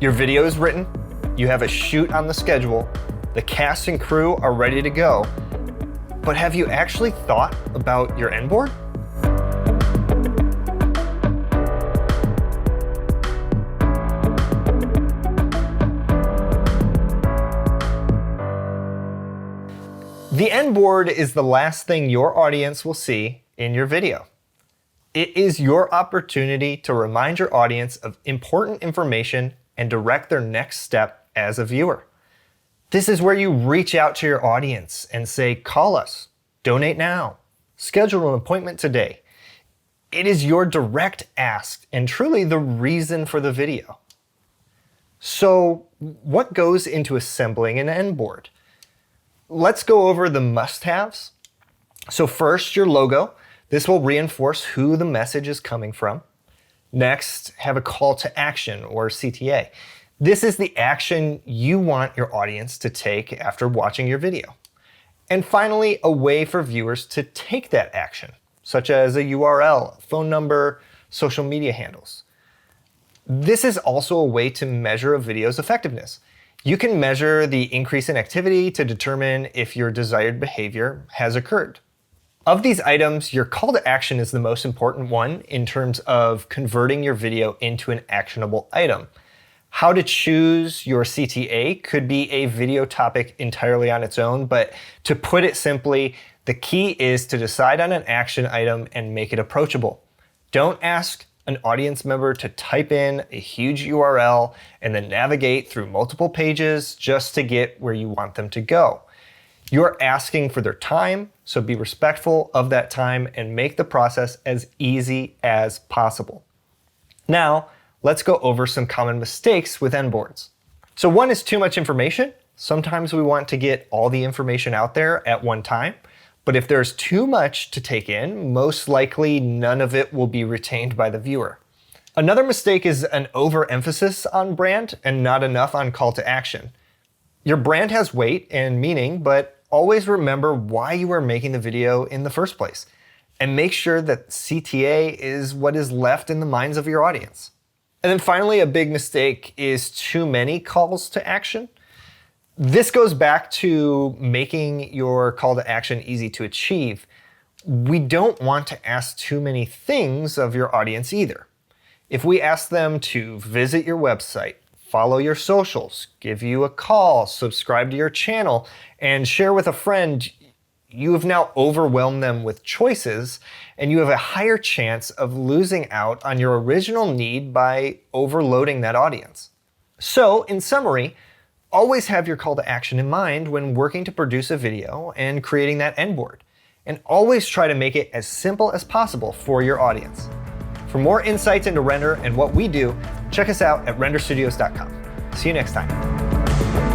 Your video is written, you have a shoot on the schedule, the cast and crew are ready to go, but have you actually thought about your end board? The end board is the last thing your audience will see in your video. It is your opportunity to remind your audience of important information and direct their next step as a viewer. This is where you reach out to your audience and say, call us, donate now, schedule an appointment today. It is your direct ask and truly the reason for the video. So what goes into assembling an end board? Let's go over the must-haves. So first, your logo. This will reinforce who the message is coming from. Next, have a call to action or CTA. This is the action you want your audience to take after watching your video. And finally, a way for viewers to take that action, such as a URL, phone number, social media handles. This is also a way to measure a video's effectiveness. You can measure the increase in activity to determine if your desired behavior has occurred. Of these items, your call to action is the most important one in terms of converting your video into an actionable item. How to choose your CTA could be a video topic entirely on its own, but to put it simply, the key is to decide on an action item and make it approachable. Don't ask an audience member to type in a huge URL and then navigate through multiple pages just to get where you want them to go. You're asking for their time, so be respectful of that time and make the process as easy as possible. Now, let's go over some common mistakes with end boards. So one is too much information. Sometimes we want to get all the information out there at one time. But if there's too much to take in, most likely none of it will be retained by the viewer. Another mistake is an overemphasis on brand and not enough on call to action. Your brand has weight and meaning, but always remember why you are making the video in the first place. And make sure that CTA is what is left in the minds of your audience. And then finally, a big mistake is too many calls to action. This goes back to making your call to action easy to achieve. We don't want to ask too many things of your audience either. If we ask them to visit your website, follow your socials, give you a call, subscribe to your channel, and share with a friend, you have now overwhelmed them with choices, and you have a higher chance of losing out on your original need by overloading that audience. So, in summary, always have your call to action in mind when working to produce a video and creating that end board. And always try to make it as simple as possible for your audience. For more insights into Render and what we do, check us out at renderstudios.com. See you next time.